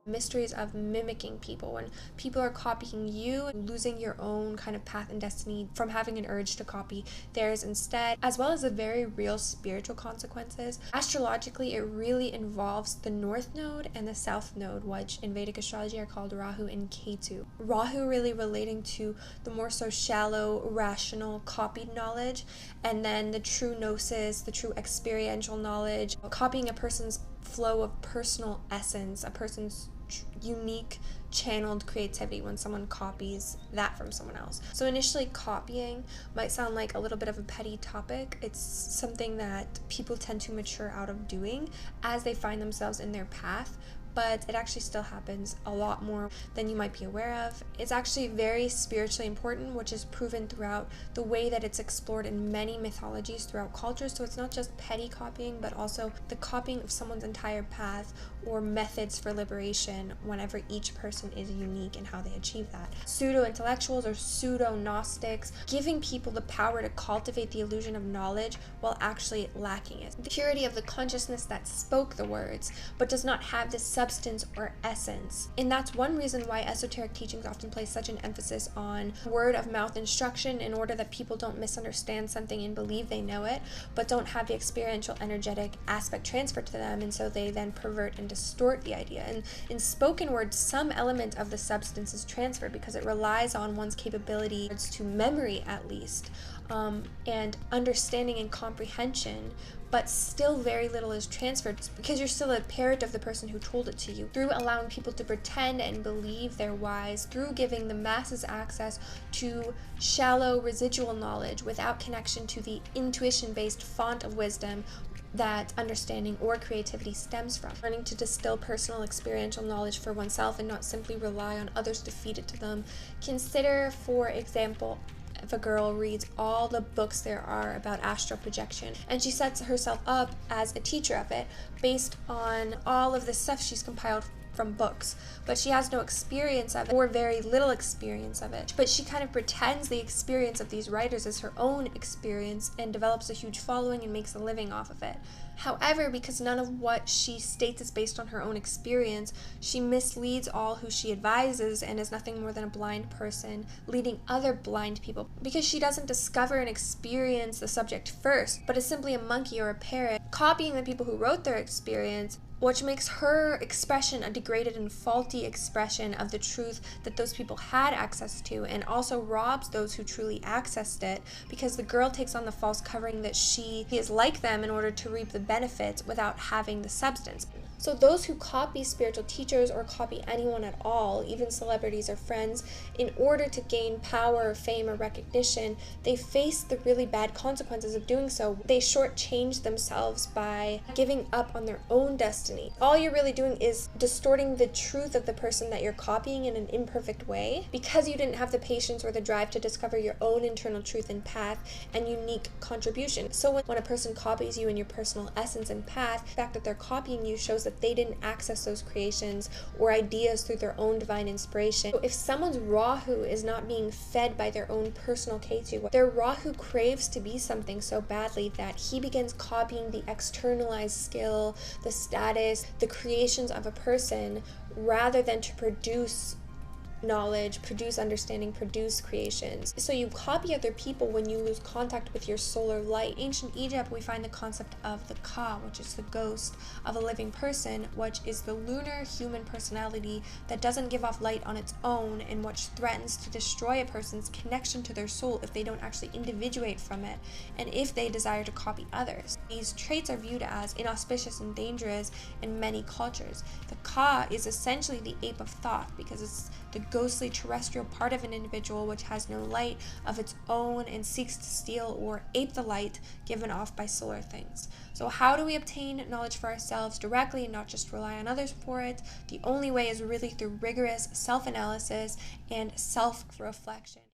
mysteries of mimicking people. When people are copying you, losing your own kind of path and destiny from having an urge to copy theirs instead, as well as the very real spiritual consequences. Astrologically, it really involves the North Node and the South Node, which in Vedic astrology are called Rahu and Ketu. Rahu really relating to the more so shallow, rational, copied knowledge, and then the true gnosis, the true experiential knowledge, copying a person's flow of personal essence, a person's unique channeled creativity when someone copies that from someone else. So initially, copying might sound like a little bit of a petty topic. It's something that people tend to mature out of doing as they find themselves in their path, but it actually still happens a lot more than you might be aware of. It's actually very spiritually important, which is proven throughout the way that it's explored in many mythologies throughout cultures. So it's not just petty copying, but also the copying of someone's entire path or methods for liberation whenever each person is unique in how they achieve that. Pseudo-intellectuals or pseudo-gnostics, giving people the power to cultivate the illusion of knowledge while actually lacking it. The purity of the consciousness that spoke the words, but does not have this substance or essence. And that's one reason why esoteric teachings often place such an emphasis on word of mouth instruction, in order that people don't misunderstand something and believe they know it, but don't have the experiential energetic aspect transferred to them, and so they then pervert and distort the idea. And in spoken word, some element of the substance is transferred because it relies on one's capability to memory, at least, and understanding and comprehension, but still very little is transferred because you're still a parrot of the person who told it to you. Through allowing people to pretend and believe they're wise, through giving the masses access to shallow residual knowledge without connection to the intuition-based font of wisdom that understanding or creativity stems from. Learning to distill personal experiential knowledge for oneself and not simply rely on others to feed it to them. Consider, for example, if a girl reads all the books there are about astral projection and she sets herself up as a teacher of it based on all of the stuff she's compiled from books, but she has no experience of it or very little experience of it, but she kind of pretends the experience of these writers is her own experience and develops a huge following and makes a living off of it. However, because none of what she states is based on her own experience, she misleads all who she advises and is nothing more than a blind person leading other blind people, because she doesn't discover and experience the subject first, but is simply a monkey or a parrot copying the people who wrote their experience, which makes her expression a degraded and faulty expression of the truth that those people had access to, and also robs those who truly accessed it, because the girl takes on the false covering that she is like them in order to reap the benefits without having the substance. So those who copy spiritual teachers or copy anyone at all, even celebrities or friends, in order to gain power, fame, or recognition, they face the really bad consequences of doing so. They shortchange themselves by giving up on their own destiny. All you're really doing is distorting the truth of the person that you're copying in an imperfect way, because you didn't have the patience or the drive to discover your own internal truth and path and unique contribution. So when a person copies you in your personal essence and path, the fact that they're copying you shows that they didn't access those creations or ideas through their own divine inspiration. So if someone's Rahu is not being fed by their own personal Ketu, their Rahu craves to be something so badly that he begins copying the externalized skill, the status, the creations of a person, rather than to produce knowledge, produce understanding, produce creations. So you copy other people when you lose contact with your solar light. In ancient Egypt, we find the concept of the Ka, which is the ghost of a living person, which is the lunar human personality that doesn't give off light on its own and which threatens to destroy a person's connection to their soul if they don't actually individuate from it and if they desire to copy others. These traits are viewed as inauspicious and dangerous in many cultures. The Ka is essentially the ape of thought because it's the ghostly terrestrial part of an individual which has no light of its own and seeks to steal or ape the light given off by solar things. So how do we obtain knowledge for ourselves directly and not just rely on others for it? The only way is really through rigorous self-analysis and self-reflection.